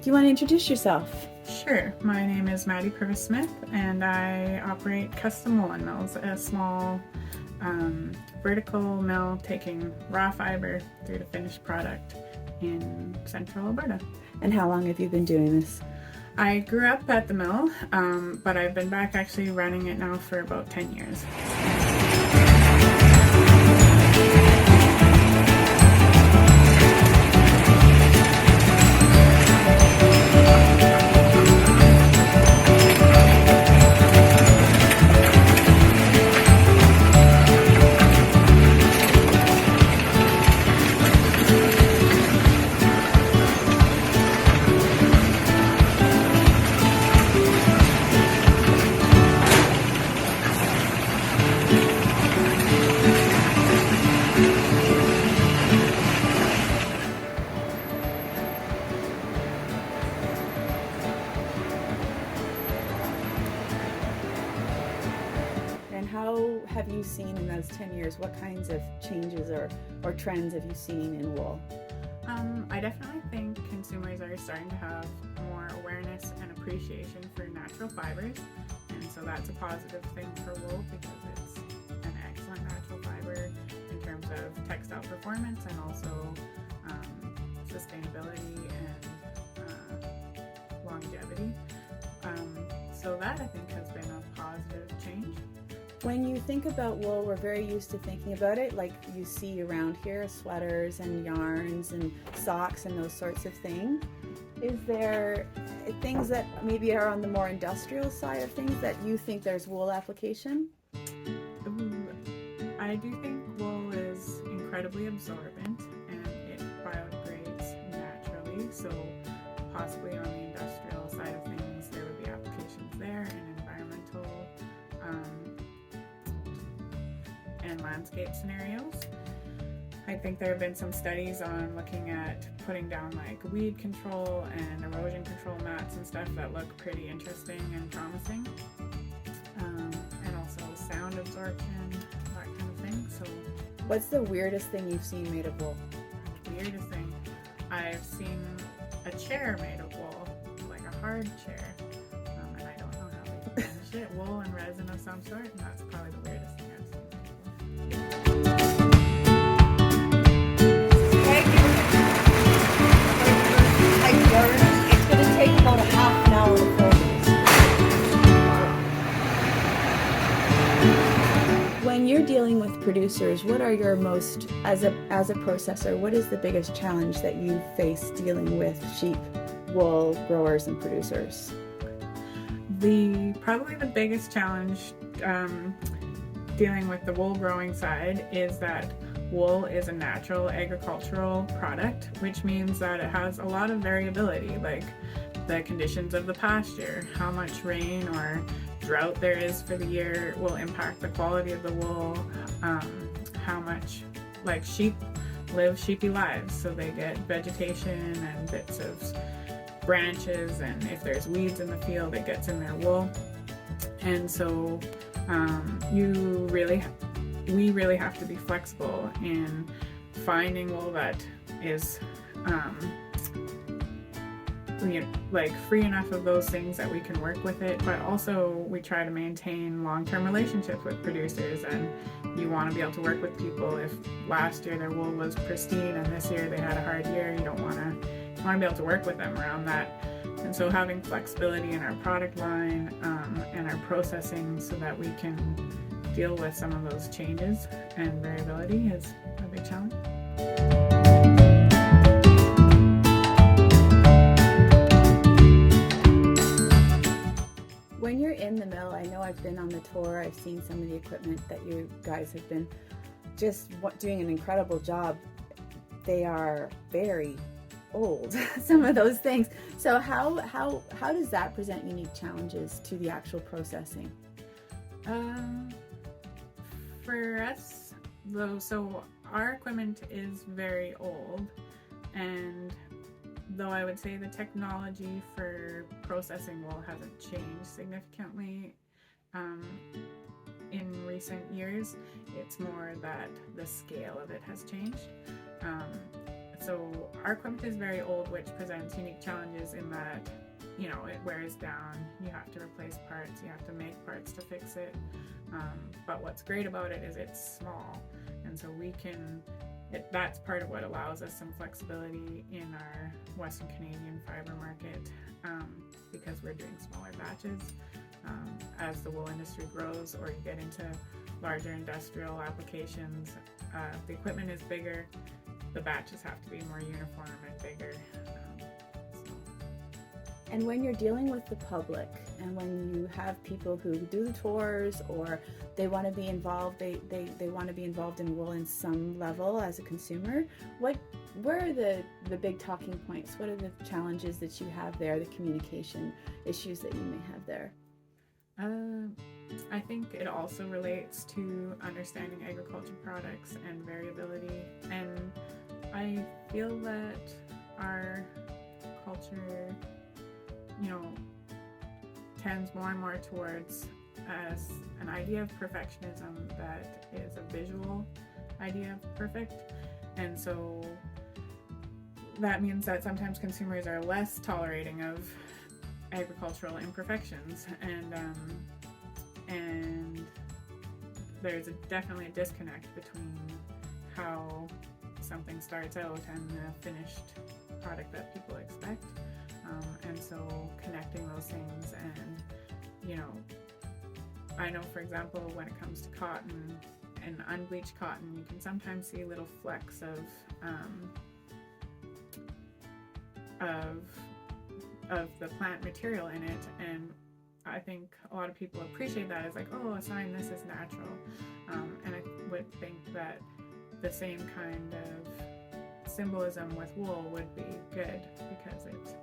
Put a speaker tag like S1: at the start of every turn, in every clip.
S1: Do you want to introduce yourself?
S2: Sure. My name is Maddie Purvis-Smith, and I operate Custom Woolen Mills, a small vertical mill taking raw fiber through to finished product in central Alberta.
S1: And how long have you been doing this?
S2: I grew up at the mill, but I've been back actually running it now for about 10 years.
S1: And how have you seen in those 10 years, what kinds of changes or trends have you seen in wool?
S2: I definitely think consumers are starting to have more awareness and appreciation for natural fibers, and so that's a positive thing for wool because it's an excellent natural fiber in terms of textile performance and also sustainability and longevity. So that I think has been a positive change.
S1: When you think about wool, we're very used to thinking about it like you see around here, sweaters and yarns and socks and those sorts of things. Is there things that maybe are on the more industrial side of things that you think there's wool application?
S2: I do think wool is incredibly absorbent and it biodegrades naturally, so possibly on the industrial side of things there would be applications there and environmental and landscape scenarios. I think there have been some studies on looking at putting down like weed control and erosion control mats and stuff that look pretty interesting and promising, and also sound absorption, that kind of thing. So
S1: What's the weirdest thing you've seen made of wool?
S2: weirdest thing, I've seen a chair made of wool, like a hard chair, and I don't know how they finish it. Wool and resin of some sort, and that's probably the weirdest thing I've seen.
S3: It's going to take about a half an hour to fold these.
S1: When you're dealing with producers, what are your most, as a processor, what is the biggest challenge that you face dealing with sheep, wool growers and producers?
S2: Probably the biggest challenge dealing with the wool growing side is that wool is a natural agricultural product, which means that it has a lot of variability, like the conditions of the pasture, how much rain or drought there is for the year will impact the quality of the wool, how much, like sheep live sheepy lives, so they get vegetation and bits of branches, and if there's weeds in the field it gets in their wool, and so we really have to be flexible in finding wool that is like free enough of those things that we can work with it, but also we try to maintain long-term relationships with producers, and you want to be able to work with people. If last year their wool was pristine and this year they had a hard year, you want to be able to work with them around that. And so having flexibility in our product line and our processing so that we can deal with some of those changes and variability is a big challenge.
S1: When you're in the mill, I know I've been on the tour, I've seen some of the equipment that you guys have been just doing an incredible job. They are very old, some of those things. So how does that present unique challenges to the actual processing?
S2: For us, though, so our equipment is very old, and though I would say the technology for processing wool hasn't changed significantly in recent years, it's more that the scale of it has changed. So our equipment is very old, which presents unique challenges in that, you know, it wears down, you have to replace parts, you have to make parts to fix it. But what's great about it is it's small, and so that's part of what allows us some flexibility in our Western Canadian fiber market, because we're doing smaller batches. As the wool industry grows, or you get into larger industrial applications, the equipment is bigger, the batches have to be more uniform and bigger.
S1: And when you're dealing with the public, and when you have people who do the tours, or they want to be involved, they want to be involved in wool in some level as a consumer, where are the big talking points? What are the challenges that you have there, the communication issues that you may have there?
S2: I think it also relates to understanding agriculture products and variability, and I feel that our culture, you know, tends more and more towards an idea of perfectionism that is a visual idea of perfect, and so that means that sometimes consumers are less tolerating of agricultural imperfections, and there's definitely a disconnect between how something starts out and the finished product that people expect. And so connecting those things, and, you know, I know, for example, when it comes to cotton and unbleached cotton, you can sometimes see little flecks of the plant material in it, and I think a lot of people appreciate that as like, oh, a sign this is natural. And I would think that the same kind of symbolism with wool would be good, because it,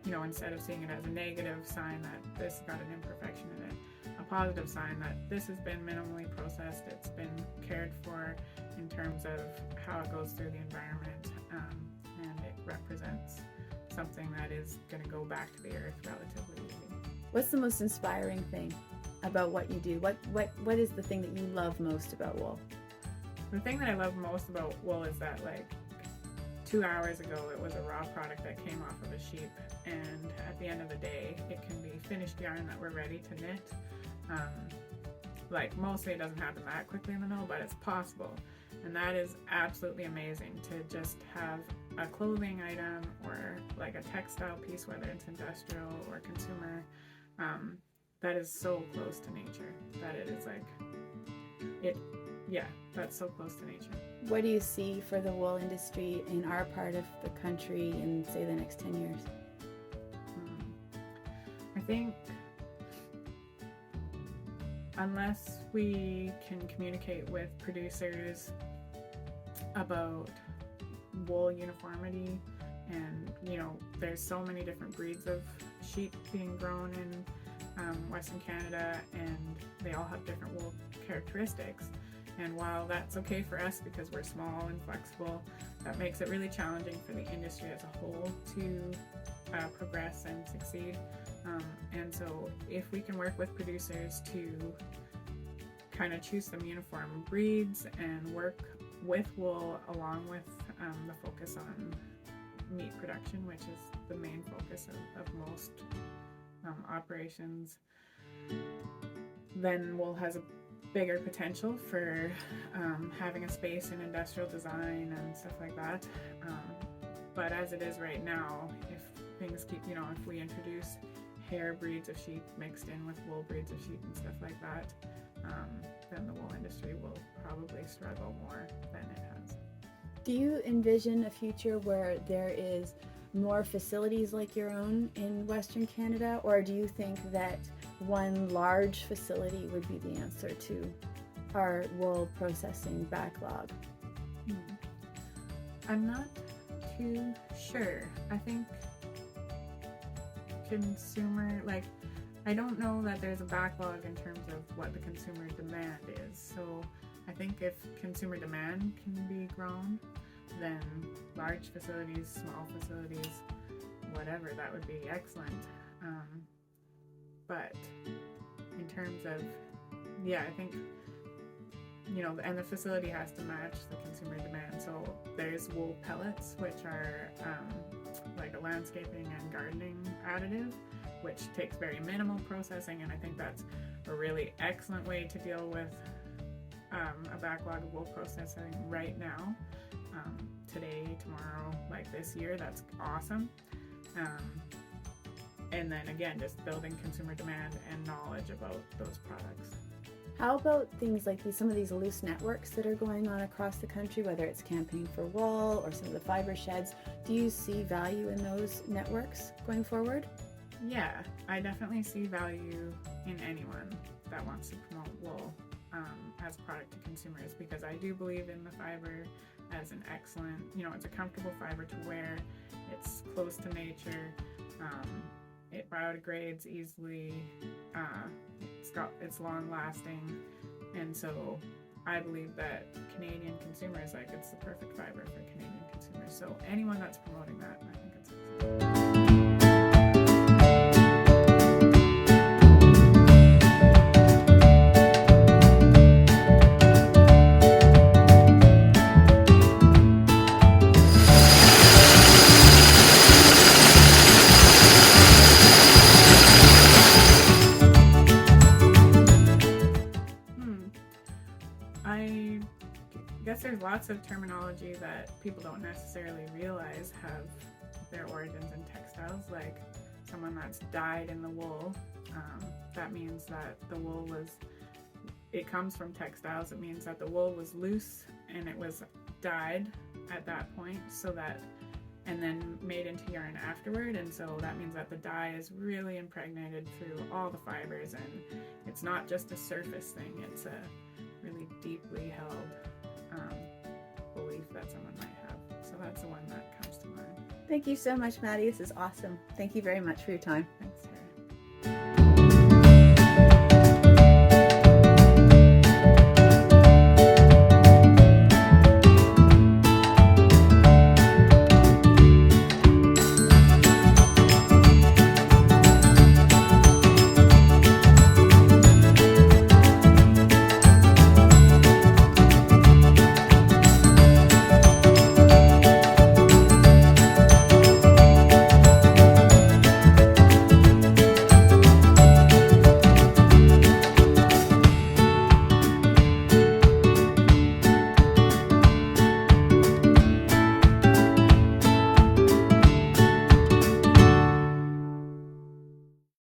S2: you know, instead of seeing it as a negative sign that this got an imperfection in it, a positive sign that this has been minimally processed, it's been cared for in terms of how it goes through the environment, and it represents something that is going to go back to the earth relatively easy.
S1: What's the most inspiring thing about what you do? What is the thing that you love most about wool?
S2: The thing that I love most about wool is that, like, 2 hours ago it was a raw product that came off of a sheep, and at the end of the day it can be finished yarn that we're ready to knit. Like, mostly it doesn't happen that quickly in the mill, but it's possible, and that is absolutely amazing to just have a clothing item or like a textile piece, whether it's industrial or consumer, that is so close to nature that it is like that's so close to nature.
S1: What do you see for the wool industry in our part of the country in, say, the next 10 years?
S2: I think unless we can communicate with producers about wool uniformity, and, you know, there's so many different breeds of sheep being grown in Western Canada, and they all have different wool characteristics. And while that's okay for us because we're small and flexible, that makes it really challenging for the industry as a whole to progress and succeed. And so if we can work with producers to kind of choose some uniform breeds and work with wool along with the focus on meat production, which is the main focus of most operations, then wool has a bigger potential for having a space in industrial design and stuff like that. But as it is right now, if things keep, you know, if we introduce hair breeds of sheep mixed in with wool breeds of sheep and stuff like that, then the wool industry will probably struggle more than it has.
S1: Do you envision a future where there is more facilities like your own in Western Canada, or do you think that one large facility would be the answer to our wool processing backlog?
S2: I'm not too sure. I think I don't know that there's a backlog in terms of what the consumer demand is. So I think if consumer demand can be grown, then large facilities, small facilities, whatever, that would be excellent. But in terms of, I think and the facility has to match the consumer demand. So there's wool pellets, which are like a landscaping and gardening additive, which takes very minimal processing, and I think that's a really excellent way to deal with a backlog of wool processing right now, today, tomorrow, like this year. That's awesome. And then again, just building consumer demand and knowledge about those products.
S1: How about things like some of these loose networks that are going on across the country, whether it's Campaign for Wool or some of the fiber sheds? Do you see value in those networks going forward?
S2: Yeah, I definitely see value in anyone that wants to promote wool as a product to consumers, because I do believe in the fiber as an excellent, it's a comfortable fiber to wear. It's close to nature. It biodegrades easily. It's long lasting, and so I believe that Canadian consumers, it's the perfect fiber for Canadian consumers. So anyone that's promoting that, I think it's excellent. I guess there's lots of terminology that people don't necessarily realize have their origins in textiles, like someone that's dyed in the wool. That means that the wool it comes from textiles. It means that the wool was loose and it was dyed at that point, and then made into yarn afterward. And so that means that the dye is really impregnated through all the fibers, and it's not just a surface thing. It's a really deeply held belief that someone might have. So that's the one that comes to mind.
S1: Thank you so much, Maddie. This is awesome. Thank you very much for your time.